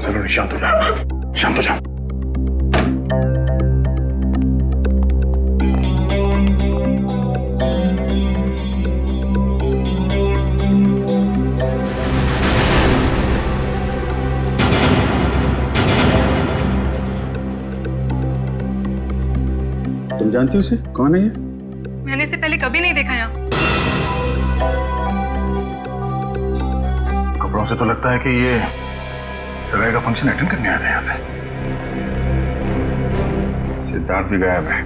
सलोनी शांत हो जाओ, शांत हो जाओ। तुम जानती हो इसे? कौन है ये? मैंने इसे पहले कभी नहीं देखा यहाँ। कपड़ों से तो लगता है कि ये सगाई का फंक्शन अटेंड करने आया था यहाँ पे। सिद्धार्थ भी गायब है,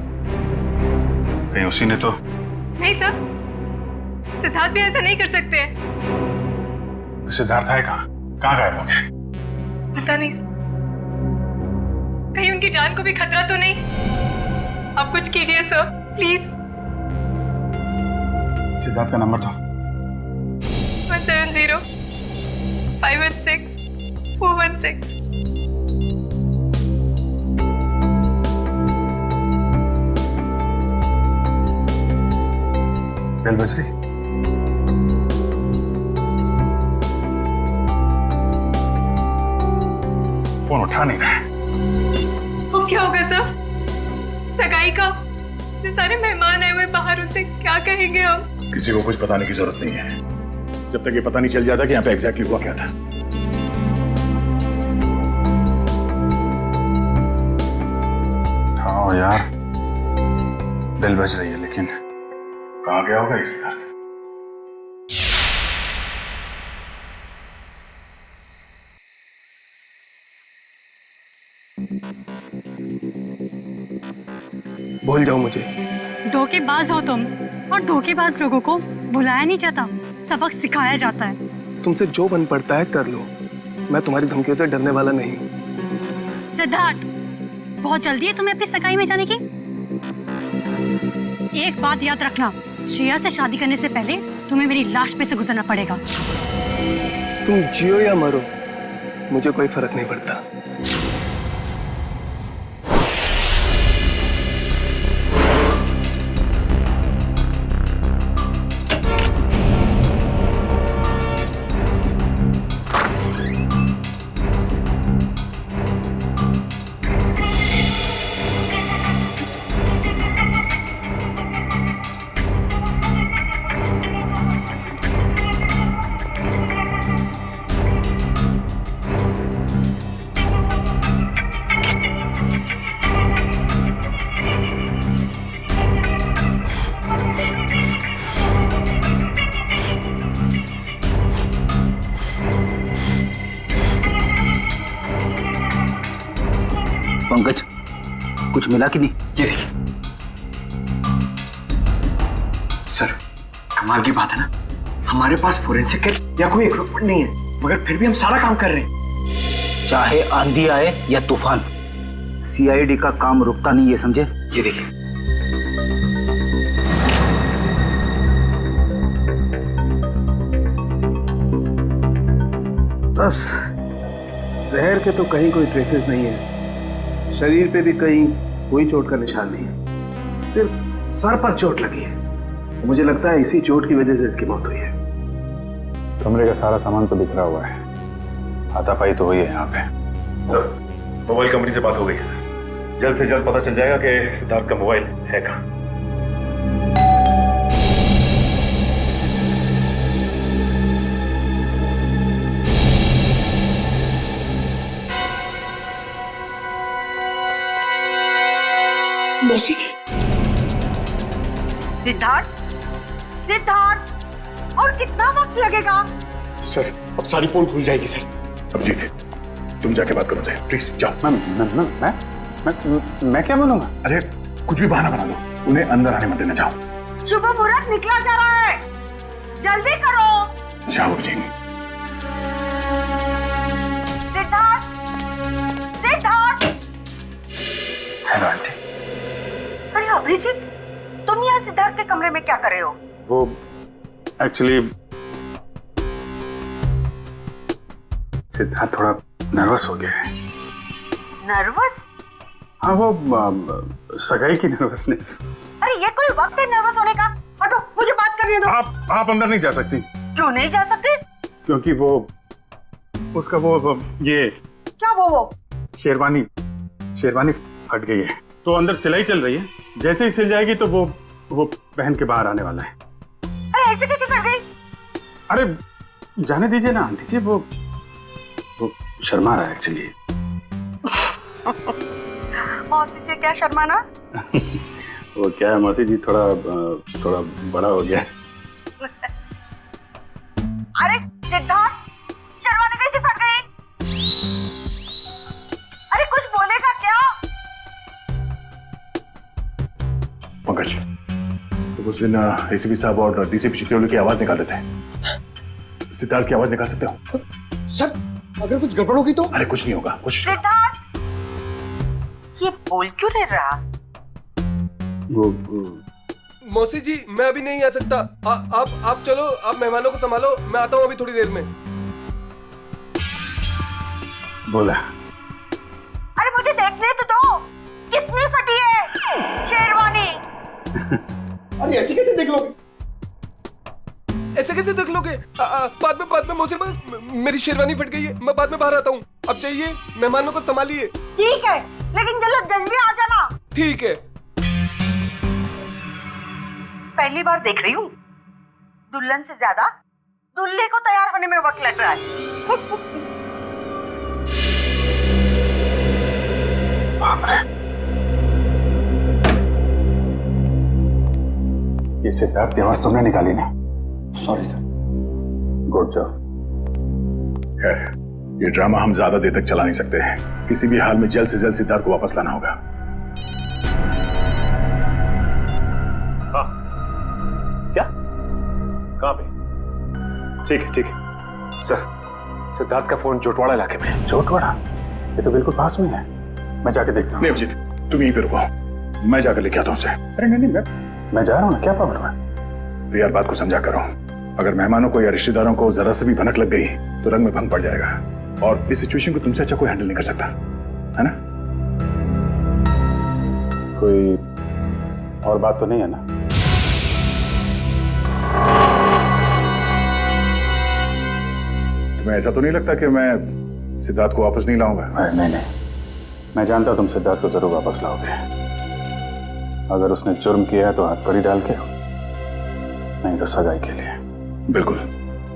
कहीं उसी ने तो। नहीं सर, सिद्धार्थ भी ऐसा नहीं कर सकते। सिद्धार्थ है कहाँ? कहाँ गायब हो गया? पता नहीं सर, कहीं उनकी जान को भी खतरा तो नहीं? आप कुछ कीजिए सर, प्लीज। सिद्धार्थ का नंबर दो। 170 516 416। बेल बज रही। फोन उठा नहीं रहा है। अब क्या होगा सर? सगाई का ये सारे मेहमान आए हुए बाहर, उनसे क्या कहेंगे हम? किसी को कुछ बताने की जरूरत नहीं है जब तक ये पता नहीं चल जाता कि यहाँ पे एग्जैक्टली हुआ क्या था। हाँ यार, बेल बज रही है, लेकिन कहाँ गया होगा इस दर्द? भूल जाओ मुझे। धोखेबाज हो तुम, और धोखेबाज लोगों को बुलाया नहीं जाता, सबक सिखाया जाता है। तुमसे जो बन पड़ता है कर लो, मैं तुम्हारी धमकियों से डरने वाला नहीं। सिद्धार्थ, बहुत जल्दी है तुम्हें अपनी सगाई में जाने की। एक बात याद रखना, श्रेया से शादी करने से पहले तुम्हें मेरी लाश पे से गुजरना पड़ेगा। तुम जियो या मरो, मुझे कोई फर्क नहीं पड़ता। पंकज, कुछ मिला कि नहीं? ये देखिए सर, कमाल की बात है ना, हमारे पास फोरेंसिक किट या कोई इक्विपमेंट नहीं है, मगर फिर भी हम सारा काम कर रहे हैं। चाहे आंधी आए या तूफान, सीआईडी का काम रुकता नहीं, ये समझे? ये देखिए, बस जहर के तो कहीं कोई ट्रेसेस नहीं है, शरीर पे भी कहीं कोई चोट का निशान नहीं है, सिर्फ सर पर चोट लगी है। मुझे लगता है इसी चोट की वजह से इसकी मौत हुई है। कमरे का सारा सामान तो बिखरा हुआ है, हाथापाई तो हुई है यहाँ पे। सर, मोबाइल कंपनी से बात हो गई है सर, जल्द से जल्द पता चल जाएगा कि सिद्धार्थ का मोबाइल है कहाँ। मौसी जी। सिद्धार्थ, सिद्धार्थ, और कितना वक्त लगेगा? सर, अब सारी पोल खुल जाएगी सर। अभिजीत, तुम जाके बात करो सर, प्लीज जाओ। मैं क्या बोलूंगा? अरे कुछ भी बहाना बना लो, उन्हें अंदर आने मत देना। जाओ। शुभ मुहूर्त निकला जा रहा है, जल्दी करो। जाओ अभिजीत। सिद्धार्थ, सिद्धार्थ। Hello aunty. अरे अभिजीत, तुम यहाँ सिद्धार्थ के कमरे में क्या कर रहे हो? वो एक्चुअली सिद्धार्थ थोड़ा नर्वस हो गया है। नर्वस? हाँ, वो सगाई की नर्वसनेस। अरे ये कोई वक्त है नर्वस होने का? हटो, मुझे बात करने दो। आप अंदर नहीं जा सकती। क्यों नहीं जा सकते? क्योंकि वो उसका वो ये क्या वो? शेरवानी फट गई है तो अंदर सिलाई चल रही है, जैसे ही सिल जाएगी तो वो पहन के बाहर आने वाला है। अरे ऐसे कैसे फट गई? अरे जाने दीजिए ना आंटी जी, वो शर्मा रहा है एक्चुअली। मौसी से क्या शर्माना? वो क्या है मौसी जी, थोड़ा बड़ा हो गया। अरे सिद्धार्थ, शेरवानी कैसे फट गई? अरे कुछ बोलेगा क्या? पंकज, तो उस दिन एसीपी साहब और डीसीपी चित्रोली की आवाज निकाल देते हैं, सिद्धार्थ की आवाज निकाल सकते हो? सर अगर कुछ गड़बड़ होगी तो? अरे कुछ नहीं होगा, कोशिश करो। सिद्धार्थ, ये बोल क्यों नहीं रहा? वो मौसी जी मैं अभी नहीं आ सकता। आप चलो, आप मेहमानों को संभालो, मैं आता हूँ अभी थोड़ी देर में। बोला। अरे मुझे देखने तो दो, कितनी फटी है शेरवानी। अरे ऐसे कैसे देख लोगे? ऐसे कैसे देख लोगे? बाद में मौसी, मेरी शेरवानी फट गई है, मैं बाद में बाहर आता हूँ। अब चाहिए, मेहमानों को संभालिए। ठीक है, लेकिन जल्दी आ जाना। ठीक है। पहली बार देख रही हूँ, दुल्हन से ज्यादा दूल्हे को तैयार होने में वक्त लग रहा है। बाप रे, ये सिद्धार्थ की आवाज तुमने निकाली ना? Sorry sir. Good job. खैर, ये ड्रामा हम ज्यादा देर तक चला नहीं सकते हैं, किसी भी हाल में जल्द से जल्द सिद्धार्थ को वापस लाना होगा। क्या? कहाँ पे? ठीक है सर, सिद्धार्थ का फोन जोटवाड़ा इलाके में। जोटवाड़ा? ये तो बिल्कुल पास में है, मैं जाके देखता हूँ। नहीं अभिजीत, तुम यहीं पे रुको, मैं जाकर लेके आता हूँ उसे। अरे नहीं, मैं जा रहा हूँ ना, क्या प्रॉब्लम है? तो यार बात को समझा करो, अगर मेहमानों को या रिश्तेदारों को जरा से भी भनक लग गई तो रंग में भंग पड़ जाएगा, और इस सिचुएशन को तुमसे अच्छा कोई हैंडल नहीं कर सकता, है ना? कोई और बात तो नहीं है ना? तुम्हें ऐसा तो नहीं लगता कि मैं सिद्धार्थ को वापस नहीं लाऊंगा? नहीं, मैं जानता हूं तुम सिद्धार्थ को जरूर वापस लाओगे। अगर उसने जुर्म किया है तो हाथ पर ही डाल के, नहीं तो सगाई के लिए। बिल्कुल,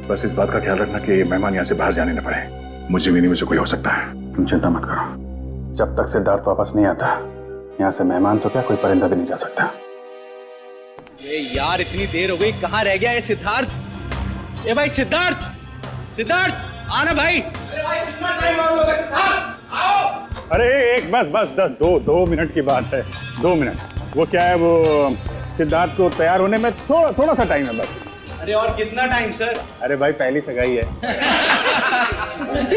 बस इस बात का ख्याल रखना कि मेहमान यहाँ से बाहर जाने न पाए। मुझे भी नहीं, मुझे कोई हो सकता है। तुम चिंता मत करो, जब तक सिद्धार्थ वापस नहीं आता यहाँ से मेहमान तो क्या कोई परिंदा भी नहीं जा सकता। यार इतनी देर हो गई, कहाँ रह गया ये सिद्धार्थ? ए भाई सिद्धार्थ आना भाई। अरे भाई कितना टाइम मांगोगे सिद्धार्थ? आओ। अरे एक बस 2 मिनट की बात है, 2 मिनट। वो क्या है, वो सिद्धार्थ को तैयार होने में थोड़ा सा टाइम है बस। अरे और कितना टाइम सर? अरे भाई पहली सगाई है।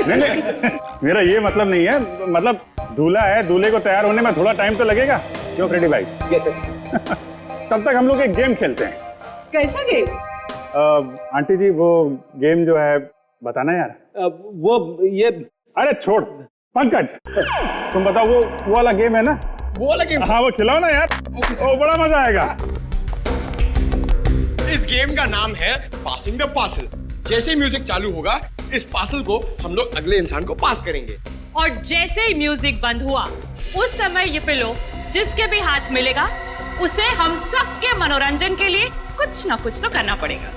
नहीं, मेरा ये मतलब नहीं है, मतलब दूल्हा है, दूल्हे को तैयार होने में थोड़ा टाइम तो लगेगा। क्यों फ्रेडी भाई? Yes sir. तब तक हम लोग एक गेम खेलते हैं। कैसा गेम? आंटी जी वो गेम जो है बताना यार। वो ये, अरे छोड़ पंकज, तुम बताओ वो वाला गेम है ना? वो वाला गेम? हाँ वो खिलाओ ना यार, वो बड़ा मजा आएगा। इस गेम का नाम है पासिंग द पार्सल। जैसे ही म्यूजिक चालू होगा, इस पार्सल को हम लोग अगले इंसान को पास करेंगे, और जैसे ही म्यूजिक बंद हुआ उस समय ये पिलो जिसके भी हाथ मिलेगा उसे हम सबके मनोरंजन के लिए कुछ ना कुछ तो करना पड़ेगा।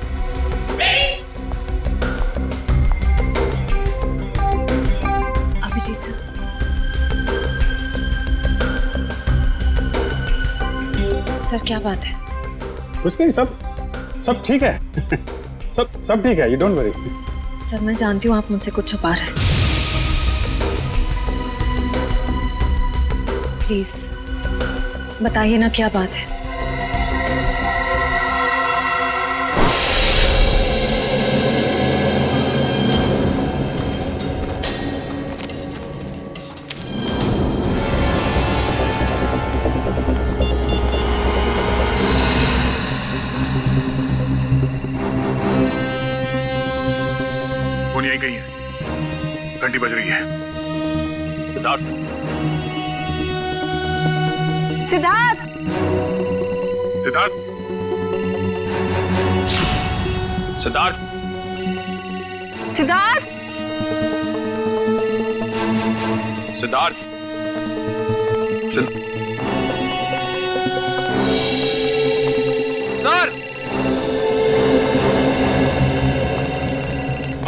अभिजीत सर, सर क्या बात है? कुछ नहीं, सब ठीक है। सब ठीक है, यू डोंट वरी। सर मैं जानती हूँ आप मुझसे कुछ छुपा रहे हैं, प्लीज बताइए ना क्या बात है। फोन यहीं कहीं है, घंटी बज रही है। सिद्धार्थ, सिद्धार्थ, सिद्धार्थ, सिद्धार्थ, सिद्धार्थ, सिद्धार्थ सर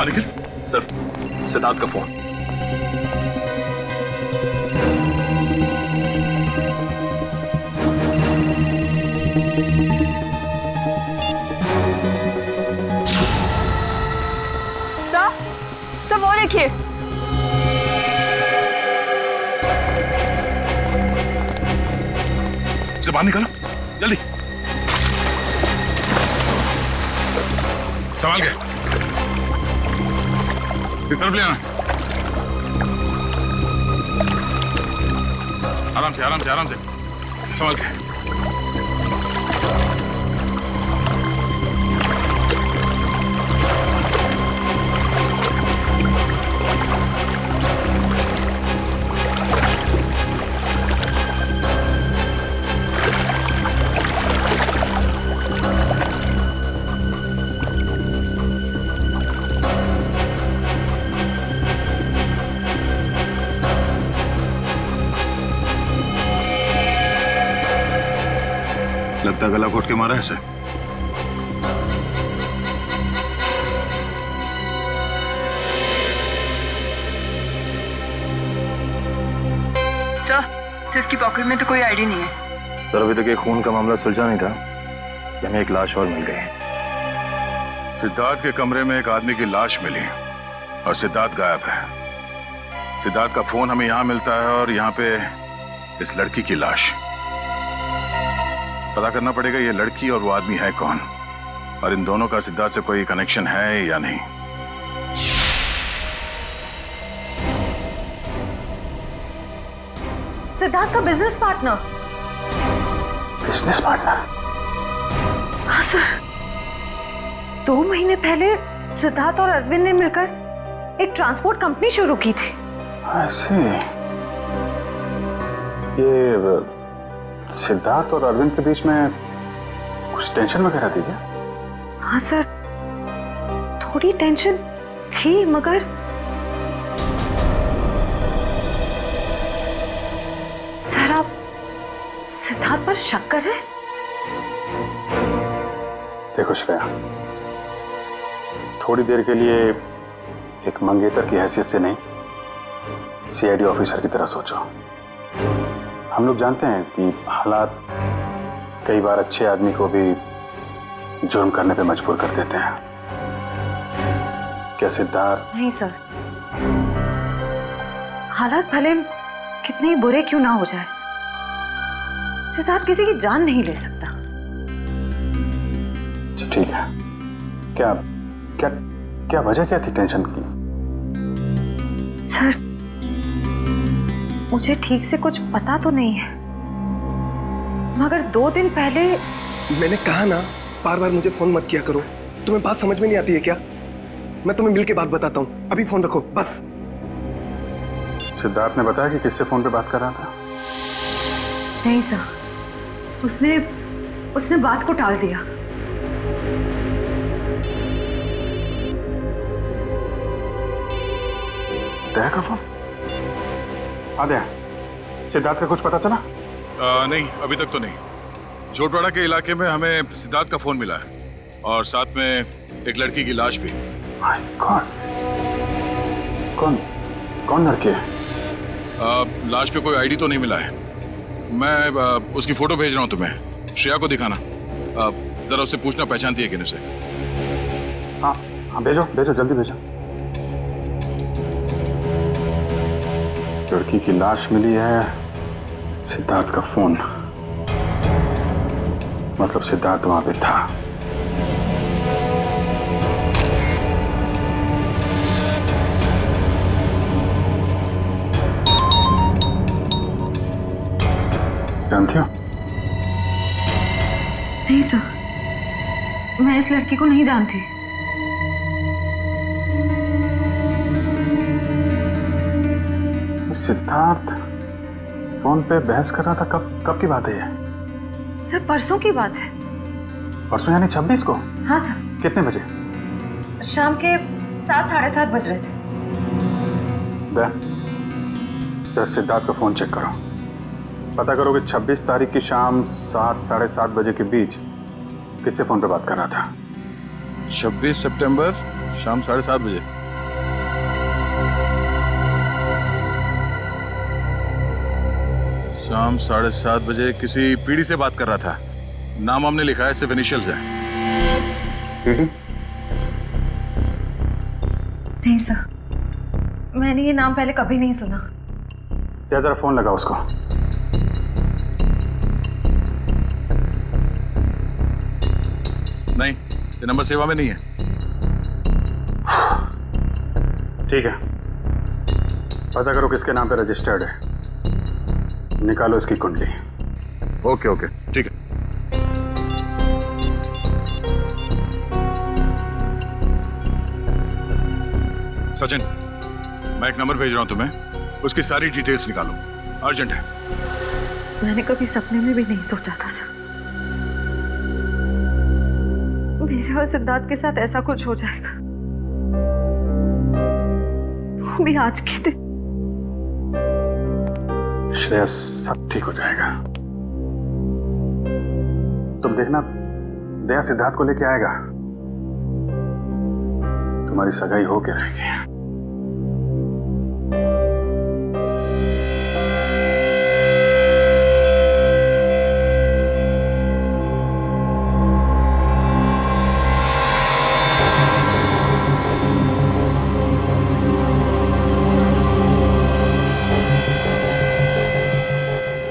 निखिल सर, सिद्धार्थ का फोन। सर वो देखिए। से बाहर निकालो जल्दी, संभाल के इस तरफ ले आना। आराम से आराम से आराम से संभाल के। लगता गला घोट के मारा है सर। सर इसकी पॉकेट में तो कोई आईडी नहीं है। सर अभी तक ये खून का मामला सुलझा नहीं था कि हमें एक लाश और मिल गई। सिद्धार्थ के कमरे में एक आदमी की लाश मिली और सिद्धार्थ गायब है। सिद्धार्थ का फोन हमें यहाँ मिलता है और यहाँ पे इस लड़की की लाश। पता करना पड़ेगा ये लड़की और वो आदमी है कौन, और इन दोनों का सिद्धार्थ से कोई कनेक्शन है या नहीं। सिद्धार्थ का बिजनेस पार्टनर। Business partner? हाँ सर, 2 महीने पहले सिद्धार्थ और अरविंद ने मिलकर एक ट्रांसपोर्ट कंपनी शुरू की थी। ऐसे ये सिद्धार्थ और अरविंद के बीच में कुछ टेंशन वगैरह थी क्या? हाँ सर, थोड़ी टेंशन थी, मगर सर आप सिद्धार्थ पर शक कर रहे हैं? देखो श्रेया, थोड़ी देर के लिए एक मंगेतर की हैसियत से नहीं, सीआईडी ऑफिसर की तरह सोचो। हम लोग जानते हैं कि हालात कई बार अच्छे आदमी को भी जुर्म करने पे मजबूर कर देते हैं। क्या सिद्धार्थ? नहीं सर, हालात भले कितने ही बुरे क्यों ना हो जाए, सिद्धार्थ किसी की जान नहीं ले सकता। ठीक है, क्या क्या क्या वजह क्या थी टेंशन की? सर मुझे ठीक से कुछ पता तो नहीं है, मगर 2 दिन पहले। मैंने कहा ना, बार बार मुझे फोन मत किया करो। तुम्हें बात समझ में नहीं आती है क्या? मैं तुम्हें मिल के बात बताता हूँ, अभी फोन रखो बस। सिद्धार्थ ने बताया कि किससे फोन पे बात कर रहा था? नहीं सर, उसने बात को टाल दिया। दया का फोन? आदया, सिद्धार्थ का कुछ पता चला? नहीं, अभी तक तो नहीं। जोटवाड़ा के इलाके में हमें सिद्धार्थ का फोन मिला है और साथ में एक लड़की की लाश भी। कौन कौन लड़की है? लाश पे कोई आईडी तो नहीं मिला है। मैं उसकी फोटो भेज रहा हूँ तुम्हें, श्रेया को दिखाना। जरा उससे पूछना पहचानती है कि नहीं उसे। हाँ हाँ, भेजो भेजो, जल्दी भेजो। लड़की की लाश मिली है, सिद्धार्थ का फोन, मतलब सिद्धार्थ वहां पे था। जानती हो? नहीं सर, मैं इस लड़की को नहीं जानती। सिद्धार्थ फोन पे बहस कर रहा था, कब की बात है ये? सर परसों की बात है। परसों यानी 26 को? हाँ सर। कितने बजे? शाम के 7 साढ़े 7 बज रहे थे। जरा सिद्धार्थ का फोन चेक करो। पता करो कि 26 तारीख की शाम 7, साढ़े 7 बजे के बीच किससे फोन पे बात कर रहा था। 26 सितंबर शाम 7:30 बजे। शाम 7:30 बजे किसी पीढ़ी से बात कर रहा था। नाम हमने लिखा है, सिर्फ इनिशियल्स है। पीढ़ी? नहीं सर, मैंने ये नाम पहले कभी नहीं सुना। क्या जरा फोन लगा उसको। नहीं, ये नंबर सेवा में नहीं है। ठीक है, पता करो किसके नाम पे रजिस्टर्ड है, निकालो इसकी कुंडली। ओके ओके, ठीक है। सचिन, मैं एक नंबर भेज रहा हूं तुम्हें, उसकी सारी डिटेल्स निकालो, अर्जेंट है। मैंने कभी सपने में भी नहीं सोचा था सर, मेरे और सिद्धार्थ के साथ ऐसा कुछ हो जाएगा। वो भी आज के दिन। श्रेया, सब ठीक हो जाएगा। तुम देखना, दया सिद्धार्थ को लेके आएगा। तुम्हारी सगाई हो के रहेगी।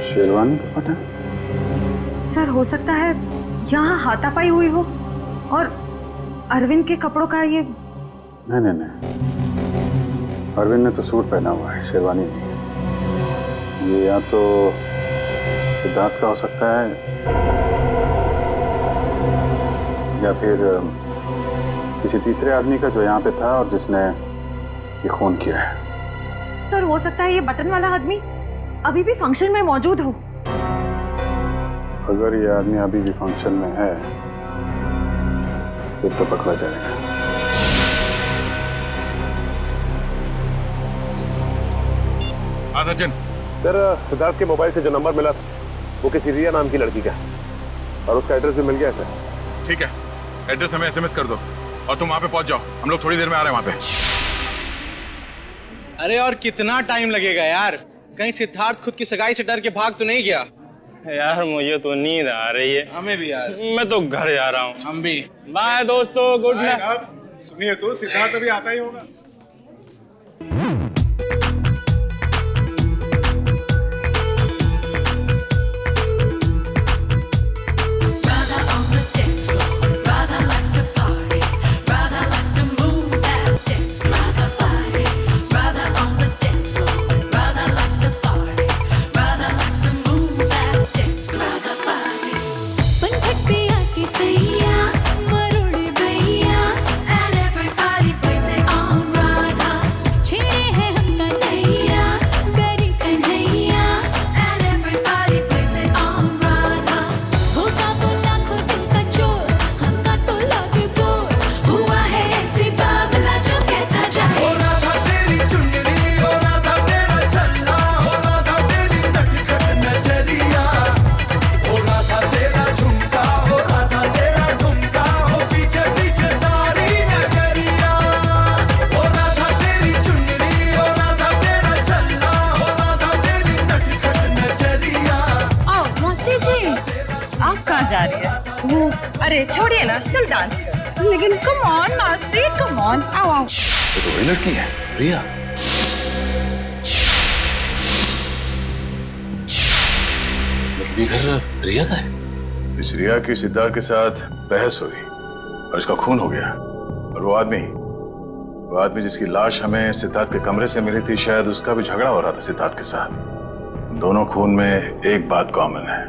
शेरवानी का पता? सर हो सकता है यहाँ हाथापाई हुई हो और अरविंद के कपड़ों का ये। नहीं, अरविंद ने तो सूट पहना हुआ है, शेरवानी नहीं। ये या तो सिद्धार्थ का हो सकता है या फिर किसी तीसरे आदमी का जो यहाँ पे था और जिसने ये खून किया है। सर हो सकता है ये बटन वाला आदमी अभी भी फंक्शन में मौजूद हो। अगर ये आदमी अभी भी फंक्शन में है फिर तो पकड़ा जाएगा। हाँ सचिन। सर, सिद्धार्थ के मोबाइल से जो नंबर मिला वो किसी रिया नाम की लड़की का और उसका एड्रेस भी मिल गया सर। ठीक है, एड्रेस हमें SMS कर दो और तुम वहां पे पहुंच जाओ। हम लोग थोड़ी देर में आ रहे हैं वहां पे। अरे और कितना टाइम लगेगा यार? कहीं सिद्धार्थ खुद की सगाई से डर के भाग तो नहीं गया? यार मुझे तो नींद आ रही है। हमें भी यार। मैं तो घर जा रहा हूँ। हम भी। बाय दोस्तों, गुड नाइट। सुनिए तो, सिद्धार्थ अभी आता ही होगा। अरे छोड़िए ना, चल डांस कर। लेकिन come on Nasi, come on, आओ आओ। ये तो वही लड़की है, रिया। मतलब ये घर रिया का है? इस रिया की सिद्धार्थ के साथ बहस हुई और इसका खून हो गया। और वो आदमी जिसकी लाश हमें सिद्धार्थ के कमरे से मिली थी, शायद उसका भी झगड़ा हो रहा था सिद्धार्थ के साथ। दोनों खून में एक बात कॉमन है,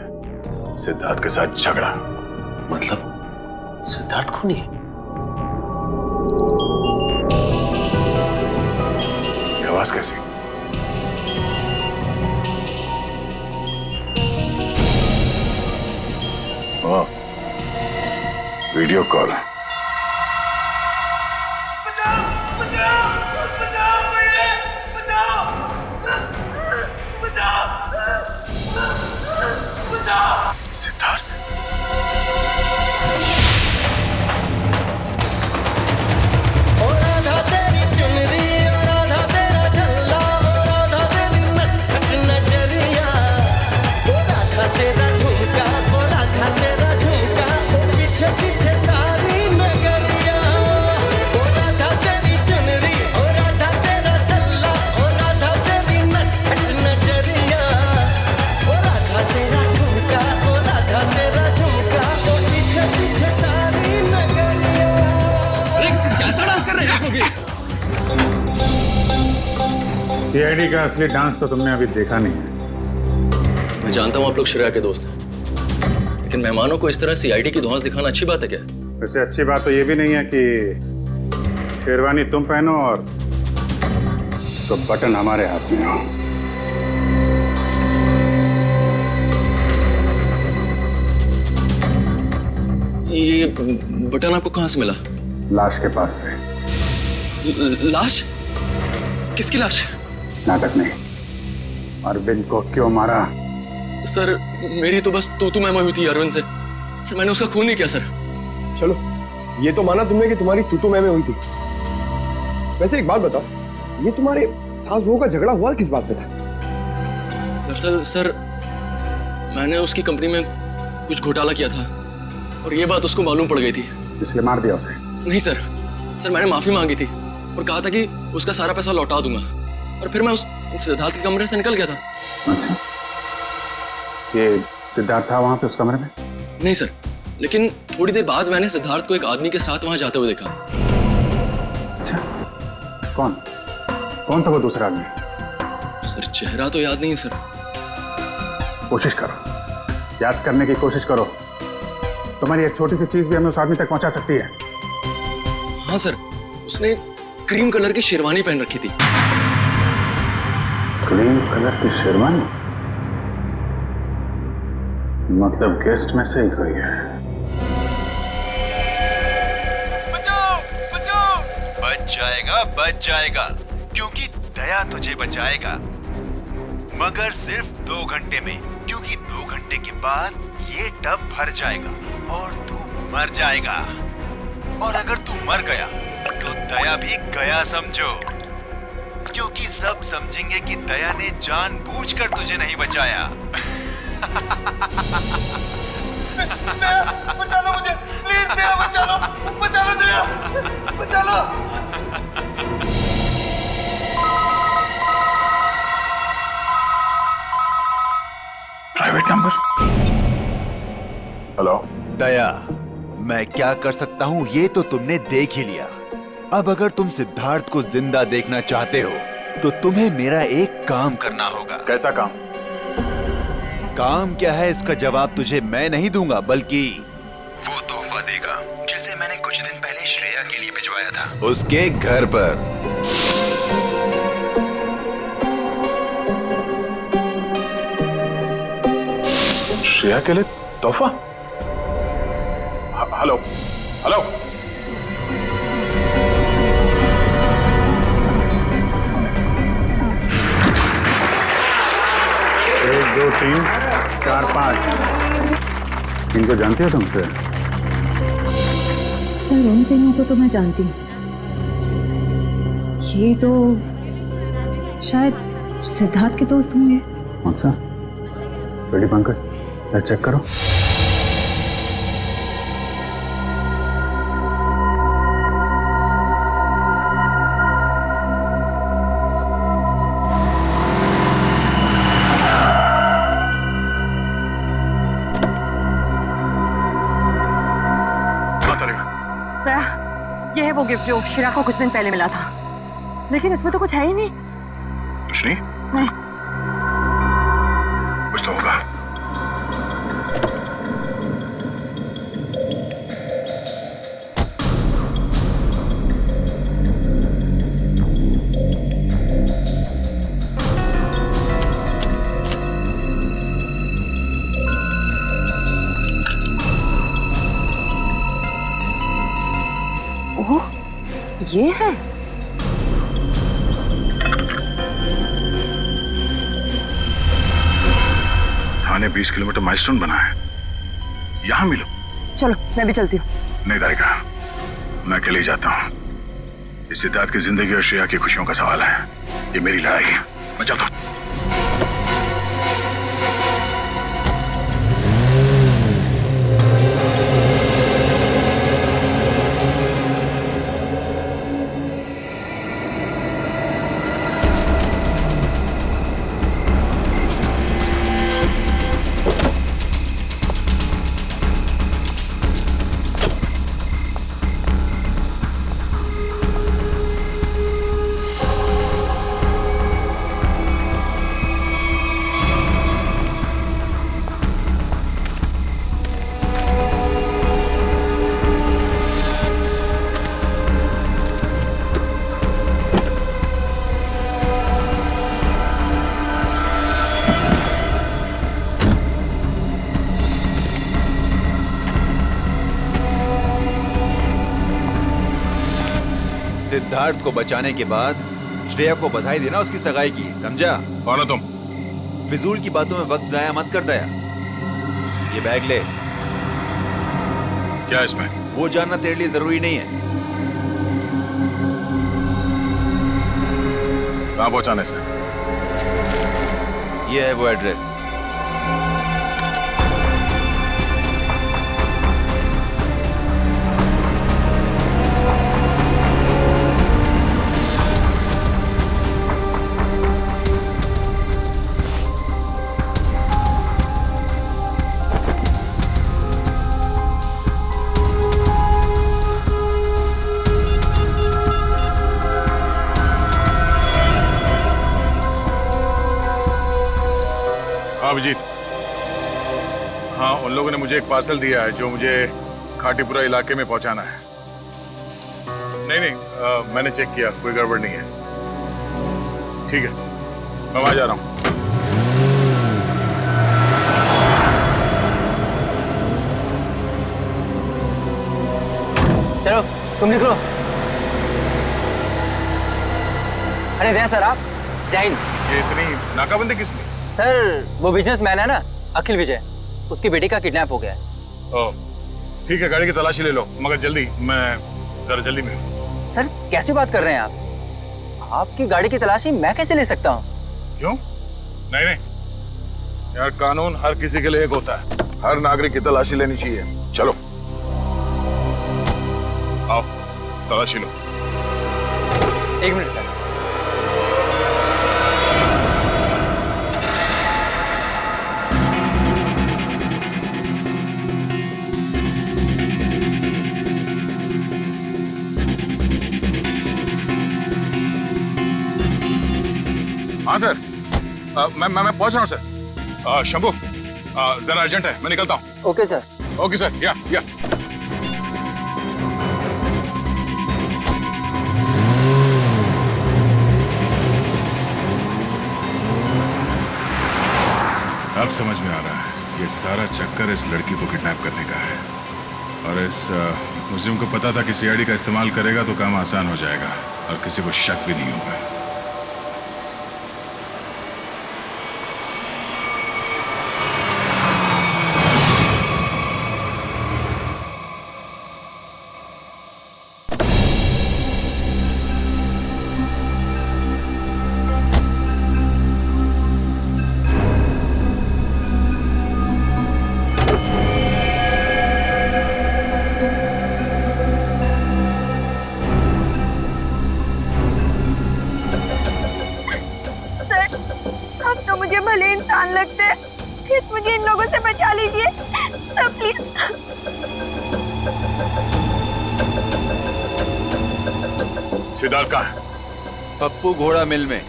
सिद्धार्थ के साथ झगड़ा। मतलब सिद्धार्थ खूनी है? ये आवाज कैसी? ओह, वीडियो कॉल। सीआईडी का असली डांस तो तुमने अभी देखा नहीं है। मैं जानता हूँ आप लोग श्रेया के दोस्त हैं, लेकिन मेहमानों को इस तरह सीआईडी की धौंस दिखाना अच्छी बात है क्या? वैसे अच्छी बात तो ये भी नहीं है कि शेरवानी तुम पहनो और तो बटन हमारे हाथ में हो। ये बटन आपको कहाँ से मिला? लाश के पास से। लाश? किसकी लाश? नाटक नहीं। अरविंद को क्यों मारा? सर मेरी तो बस तू मैं हुई थी अरविंद से। सर मैंने उसका खून नहीं किया सर। चलो ये तो माना तुमने कि तुम्हारी तू मैं हुई थी। वैसे एक बात बताओ, ये तुम्हारे सास बहू का झगड़ा हुआ किस बात पे था? दरअसल सर मैंने उसकी कंपनी में कुछ घोटाला किया था और ये बात उसको मालूम पड़ गई थी, इसलिए मार दिया उसे? नहीं सर, मैंने माफी मांगी थी और कहा था कि उसका सारा पैसा लौटा दूंगा और फिर मैं उस सिद्धार्थ के कमरे से निकल गया था। अच्छा, ये सिद्धार्थ था वहां पे उस कमरे में? नहीं सर, लेकिन थोड़ी देर बाद मैंने सिद्धार्थ को एक आदमी के साथ वहां जाते हुए देखा। अच्छा, कौन था वो दूसरा आदमी? सर चेहरा तो याद नहीं सर। कोशिश करो, याद करने की कोशिश करो। तुम्हारी एक छोटी सी चीज भी हमें उस आदमी तक पहुंचा सकती है। हाँ सर, उसने क्रीम कलर की शेरवानी पहन रखी थी। क्रीम कलर की शेरवानी? मतलब गेस्ट में से ही कोई है। बच जाएगा क्योंकि दया तुझे बचाएगा, मगर सिर्फ 2 घंटे में, क्योंकि 2 घंटे के बाद ये टब भर जाएगा और तू मर जाएगा। और अगर तू मर गया तो दया भी गया समझो, क्योंकि सब समझेंगे कि दया ने जानबूझकर तुझे नहीं बचाया। बचा लो मुझे, प्लीज दया, बचा लो दया, बचा लो। Private number. हेलो दया, मैं क्या कर सकता हूँ ये तो तुमने देख ही लिया। अब अगर तुम सिद्धार्थ को जिंदा देखना चाहते हो तो तुम्हें मेरा एक काम करना होगा। कैसा काम? काम क्या है इसका जवाब तुझे मैं नहीं दूंगा, बल्कि वो तोहफा देगा जिसे मैंने कुछ दिन पहले श्रेया के लिए भिजवाया था उसके घर पर। श्रेया के लिए तोहफा? हेलो हेलो, 1 2 3 4 5 इनको जानती हो तुम? सर उन तीनों को तो मैं जानती हूँ। ये तो शायद सिद्धार्थ के दोस्त होंगे। अच्छा, रेडी पंकज, चेक करो। ये है वो गिफ्ट जो शिरा को कुछ दिन पहले मिला था, लेकिन इसमें तो कुछ है ही नहीं। कुछ नहीं? नहीं। कुछ तो होगा। ओह, ये है। थाने 20 किलोमीटर माइलस्टोन बना है, यहाँ मिलो। चलो मैं भी चलती हूँ। नहीं दारिका, मैं अकेले ही जाता हूँ। इस सिद्धार्थ की जिंदगी और श्रेया की खुशियों का सवाल है। ये मेरी लड़ाई है, मैं चलता हूँ। सिद्धार्थ को बचाने के बाद श्रेया को बधाई देना उसकी सगाई की, समझा? कौन हो तुम? फिजूल की बातों में वक्त जाया मत कर दया। ये बैग ले। क्या इसमें? वो जानना तेरे लिए जरूरी नहीं है। कहाँ पहुंचाने से? ये है वो एड्रेस। अभिजीत, हाँ, उन लोगों ने मुझे एक पार्सल दिया है जो मुझे खाटीपुरा इलाके में पहुंचाना है। नहीं, मैंने चेक किया, कोई गड़बड़ नहीं है। ठीक है, मैं वहां जा रहा हूं। चलो तुम निकलो। अरे दया सर, आप जय हिंद। ये इतनी नाकाबंदी किस लिए? सर वो बिजनेसमैन है ना, अखिल विजय, उसकी बेटी का किडनैप हो गया है। ओह, ठीक है, गाड़ी की तलाशी ले लो, मगर जल्दी, मैं जरा जल्दी में हूं। सर कैसी बात कर रहे हैं आप? आपकी गाड़ी की तलाशी मैं कैसे ले सकता हूँ? क्यों? नहीं, यार, कानून हर किसी के लिए एक होता है, हर नागरिक की तलाशी लेनी चाहिए। चलो आओ, तलाशी लो। एक मिनट सर। हाँ सर, मैं पहुंच रहा हूँ सर। शंभू, जरा अर्जेंट है, मैं निकलता हूँ। Okay sir. ओके सर, या अब समझ में आ रहा है, ये सारा चक्कर इस लड़की को किडनैप करने का है। और इस मुस्लिम को पता था कि सीआईडी का इस्तेमाल करेगा तो काम आसान हो जाएगा और किसी को शक भी नहीं होगा। मुझे इन लोगों से बचा लीजिए प्लीज। सिद्धार्थ कहाँ है? पप्पू घोड़ा मिल में।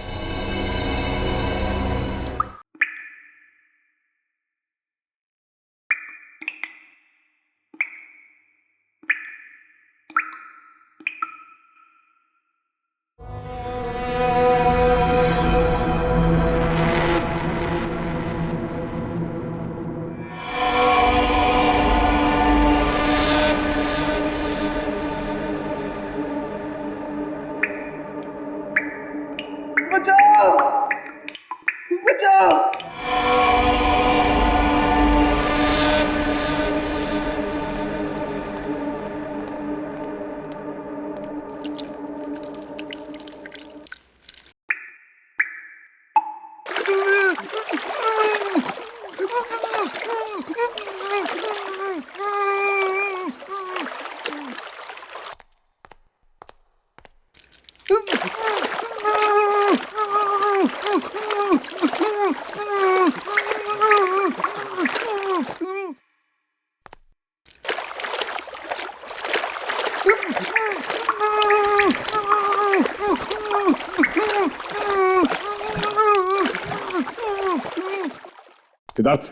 सिद्धार्थ,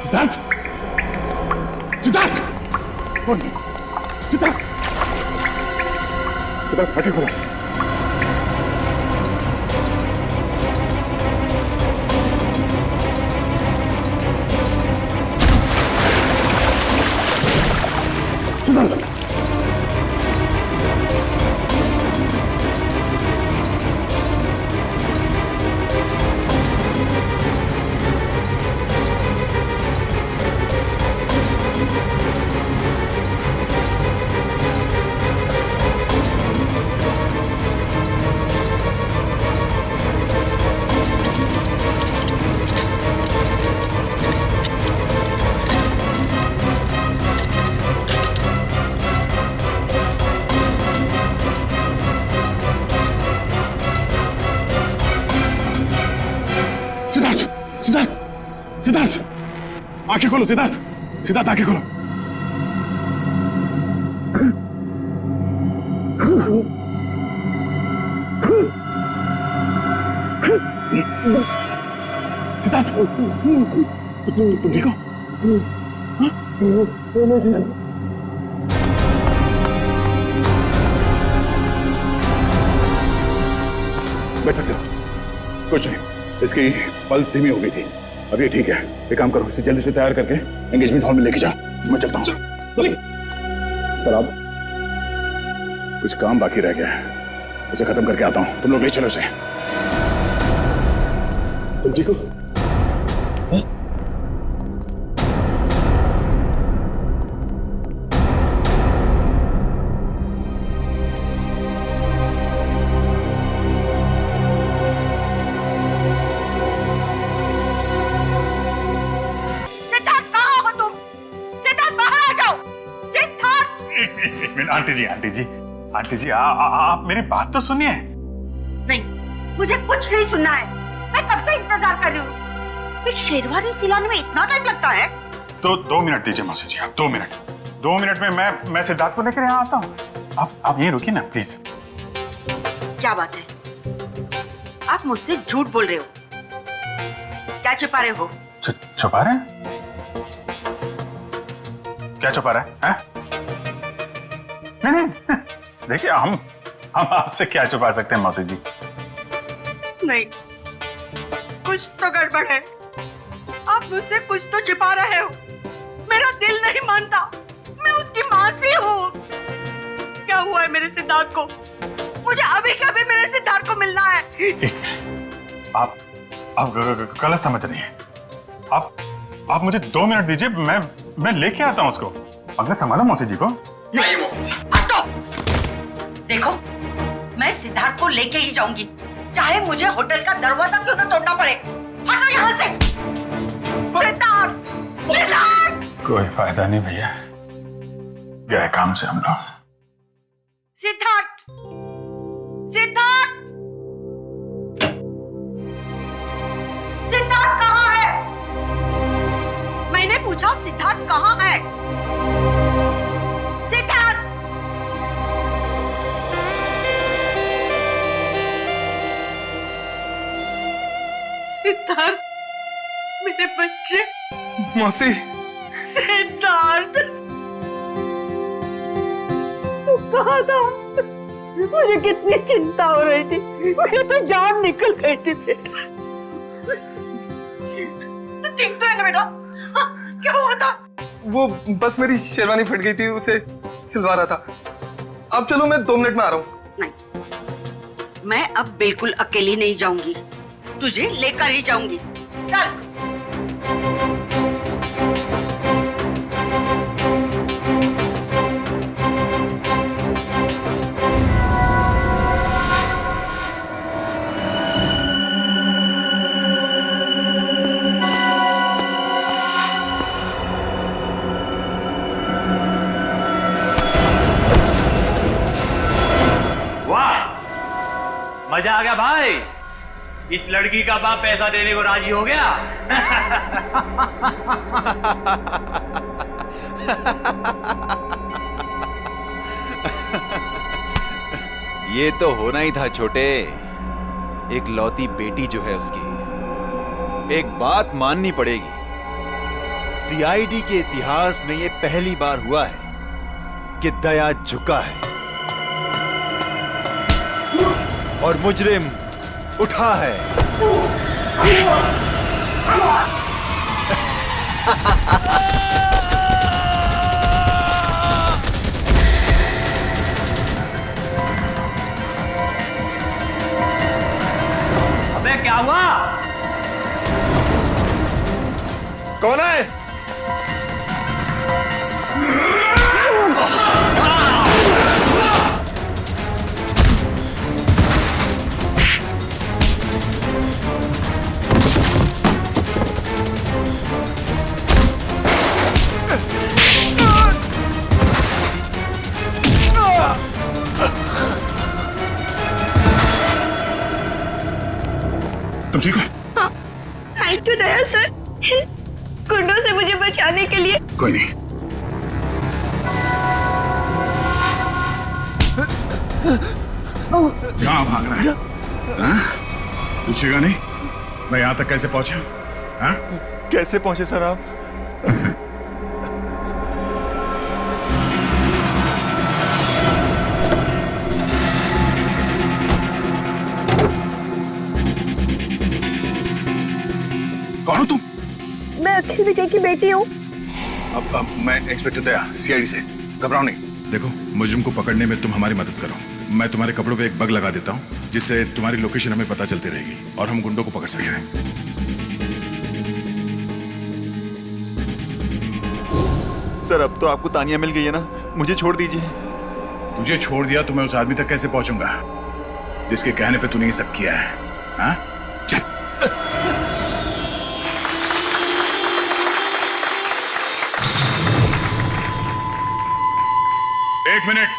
सिद्धार्थ, सिद्धार्थ, सिद्धार्थ, सिद्धार्थ, हटे खुदा। आंखें खोलो सिद्धार्थ, सिद्धार्थ आंखें खोलो। सिद्धार्थ तुम ठीक हो? बैठ सकते हो? कुछ नहीं, इसकी पल्स धीमी हो गई थी, अब ये ठीक है। एक काम करो, इसे जल्दी से तैयार करके एंगेजमेंट हॉल में लेके जाओ, मैं चलता हूँ। सर आप, कुछ काम बाकी रह गया है, उसे खत्म करके आता हूँ, तुम लोग ले चलो उसे। तुम ठीक हो? आंटी जी आप मेरी बात तो सुनिए। नहीं, मुझे कुछ नहीं सुनना है। मैं कब से इंतजार कर रही हूँ। एक शेरवानी सिलाने में इतना टाइम लगता है? तो 2 मिनट दीजिए मौसी जी, आप 2 मिनट में मैं सिद्धार्थ को लेकर यहाँ आता हूँ। आप यहीं रुकिए ना प्लीज। क्या बात है, आप मुझसे झूठ बोल रहे हो? क्या छुपा रहे हो? छुपा रहे हैं? क्या छुपा रहा है? नहीं देखिए, हम आपसे क्या छुपा सकते हैं मौसी जी? नहीं, कुछ तो गड़बड़ है। आप मुझसे कुछ तो छिपा रहे हो। मेरा दिल नहीं मानता, मैं उसकी मौसी हूँ। क्या हुआ है मेरे सिद्धार्थ को? मुझे अभी के अभी मेरे सिद्धार्थ को मिलना है। आप गलत समझ रही हैं। आप मुझे 2 मिनट दीजिए, मैं लेके आता हूँ उसको। अगर संभालो मौसी जी को। देखो, मैं सिद्धार्थ को लेके ही जाऊंगी, चाहे मुझे होटल का दरवाजा क्यों न तोड़ना पड़े। हटो यहाँ से। सिद्धार्थ, सिद्धार्थ। कोई फायदा नहीं भैया, गए काम से हम लोग। सिद्धार्थ, सिद्धार्थ, सिद्धार्थ कहाँ है? मैंने पूछा सिद्धार्थ कहाँ है? सिद्धार्थ, सिद्धार्थ, मेरे बच्चे। मौसी। सिद्धार्थ, तू कहाँ था? मुझे कितनी चिंता हो रही थी, मेरी तो जान निकल गई थी बेटा। तू ठीक तो है ना बेटा? क्या हुआ था? वो बस मेरी शेरवानी फट गई थी, उसे सिलवा रहा था। अब चलो, मैं 2 मिनट में आ रहा हूँ। नहीं, मैं अब बिल्कुल अकेली नहीं जाऊंगी, तुझे लेकर ही जाऊंगी। चल। मजा आ गया भाई, इस लड़की का बाप पैसा देने को राजी हो गया। ये तो होना ही था छोटे। एक लौती बेटी जो है उसकी, एक बात माननी पड़ेगी, सीआईडी के इतिहास में ये पहली बार हुआ है कि दया झुका है और मुजरिम उठा है। अबे क्या हुआ? कौन है? तुम ठीक हो? Thank you Daya sir. गुंडों से मुझे बचाने के लिए। कोई नहीं। कहाँ भाग रहा है? हाँ? पूछेगा नहीं मैं यहाँ तक कैसे पहुंचा? हाँ? कैसे पहुंचे सर आप? कौन हो तुम? मैं अक्षय विजय की बेटी हूँ। अब मैं इंस्पेक्टर दया, सीआईडी से। घबराओ नहीं। देखो, मुजरिम को पकड़ने में तुम हमारी मदद करो। मैं तुम्हारे कपड़ों पे एक बग लगा देता हूँ जिससे तुम्हारी लोकेशन हमें पता चलती रहेगी और हम गुंडों को पकड़ सकेंगे। सर अब तो आपको तानिया मिल गई है ना, मुझे छोड़ दीजिए। तुझे छोड़ दिया तो मैं उस आदमी तक कैसे पहुंचूंगा जिसके कहने पे तूने ये सब किया है? हाँ? चल। एक मिनट।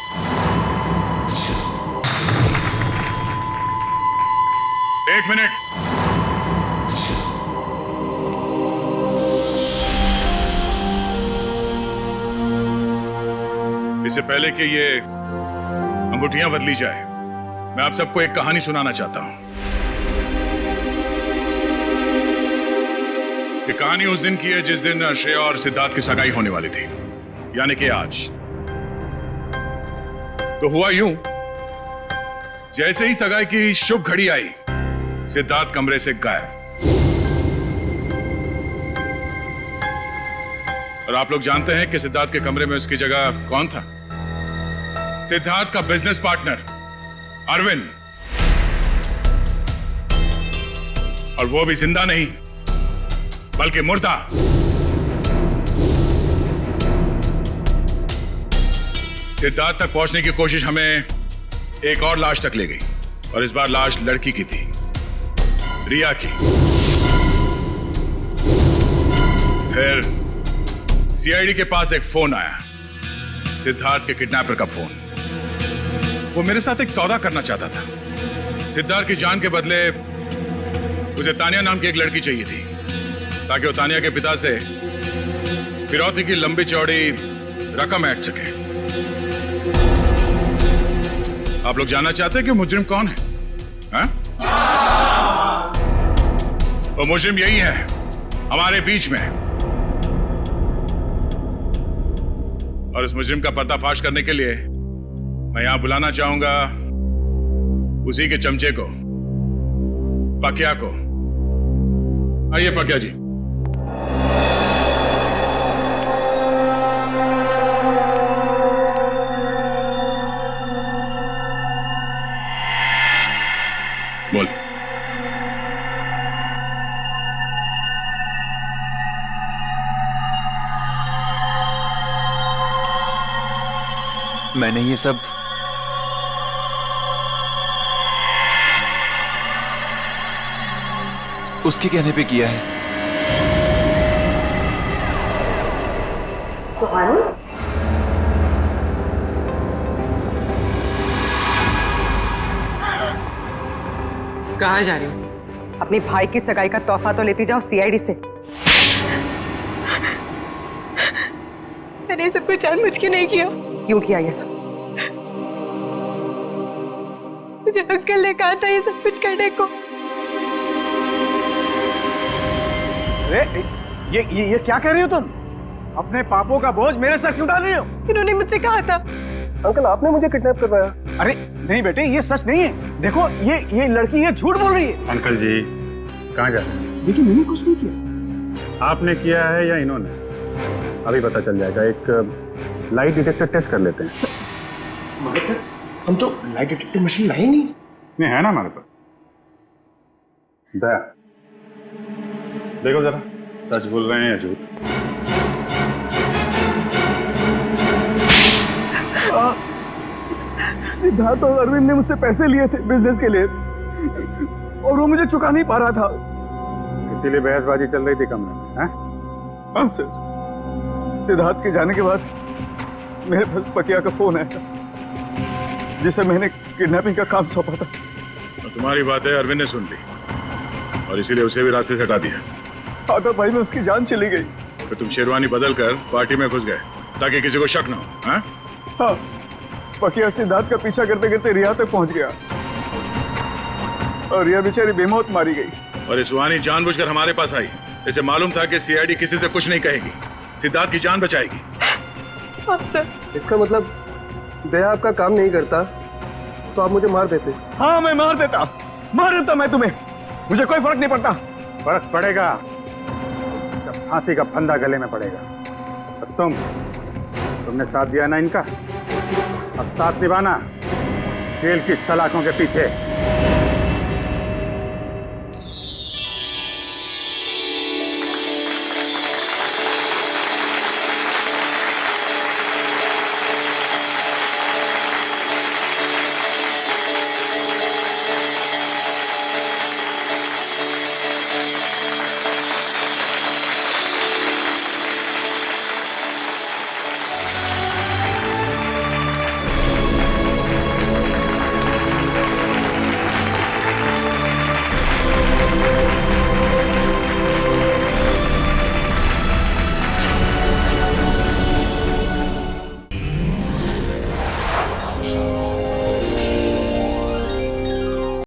एक मिनट। इससे पहले कि ये अंगूठियां बदली जाए, मैं आप सबको एक कहानी सुनाना चाहता हूं। ये कहानी उस दिन की है जिस दिन श्रेया और सिद्धार्थ की सगाई होने वाली थी, यानी कि आज। तो हुआ यूं, जैसे ही सगाई की शुभ घड़ी आई, सिद्धार्थ कमरे से गायब। और आप लोग जानते हैं कि सिद्धार्थ के कमरे में उसकी जगह कौन था? सिद्धार्थ का बिजनेस पार्टनर अरविंद। और वो भी जिंदा नहीं बल्कि मुर्दा। सिद्धार्थ तक पहुंचने की कोशिश हमें एक और लाश तक ले गई, और इस बार लाश लड़की की थी, रिया की। फिर सीआईडी के पास एक फोन आया, सिद्धार्थ के किडनैपर का फोन। वो मेरे साथ एक सौदा करना चाहता था। सिद्धार्थ की जान के बदले उसे तानिया नाम की एक लड़की चाहिए थी, ताकि वो तानिया के पिता से फिरौती की लंबी चौड़ी रकम ऐंठ सके। आप लोग जानना चाहते हैं कि मुजरिम कौन है? हाँ? वो मुजरिम यही है, हमारे बीच में। और इस मुजरिम का पर्दाफाश करने के लिए मैं यहां बुलाना चाहूंगा उसी के चमचे को, पकिया को। आइए पकिया जी। बोल। मैंने ये सब उसके कहने पे किया है। सुहानी? कहाँ जा रही हो? अपने भाई की सगाई का तोहफा तो लेती जाओ सीआईडी से। मैंने सब कुछ जानबूझ के नहीं किया। क्यों किया ये सब? मुझे अंकल ने कहा था ये सब कुछ करने को। अरे ये क्या कह रही हो तुम? अपने पापों का बोझ मेरे सर क्यों डाल रही हो? इन्होंने मुझसे कहा था। अंकल आपने मुझे किडनैप करवाया। अरे नहीं बेटे, ये सच नहीं है। देखो ये लड़की ये झूठ बोल रही है। अंकल जी कहाँ जा रहे हैं? देखिए मैंने कुछ नहीं किया। आपने किया है या इन्होंने? अभी पता चल जाएगा। एक लाइट डिटेक्टर टेस्ट कर लेते हैं। मगर सर हम तो लाइट डिटेक्टर मशीन लाई नहीं। नहीं है ना हमारे पास। दया देखो जरा, सच बोल रहे हैं या झूठ? सिद्धार्थ और अरविंद ने मुझसे पैसे लिए थे बिजनेस के लिए, और वो मुझे चुका नहीं पा रहा था। इसीलिए बहसबाजी चल रही थी कमरे में? हैं? हाँ सर, सिद्धार्थ के जाने के बाद मेरे पास पकिया का फोन आया जिसे मैंने किडनैपिंग का काम सौंपा था। तो तुम्हारी बातें अरविंद ने सुन ली और इसीलिए उसे भी रास्ते से हटा दिया। आदर भाई में उसकी जान चली गई। कि तुम शेरवानी बदल कर पार्टी में घुस गए ताकि किसी को शक न हो। हाँ? हाँ, बकिया सिद्धार्थ का पीछा करते करते रिया तक पहुंच गया और रिया बेचारी बेमौत मारी गई। और इस वानी जानबूझकर हमारे पास आई। इसे मालूम था कि सीआईडी किसी से कुछ नहीं कहेगी, सिद्धार्थ की जान बचाएगी। इसका मतलब दया आपका काम नहीं करता तो आप मुझे मार देते। हाँ, मैं मार देता मैं तुम्हें, मुझे कोई फर्क नहीं पड़ता। फर्क पड़ेगा जब फांसी का फंदा गले में पड़ेगा। और तुमने साथ दिया ना इनका, अब साथ निभाना जेल की सलाखों के पीछे।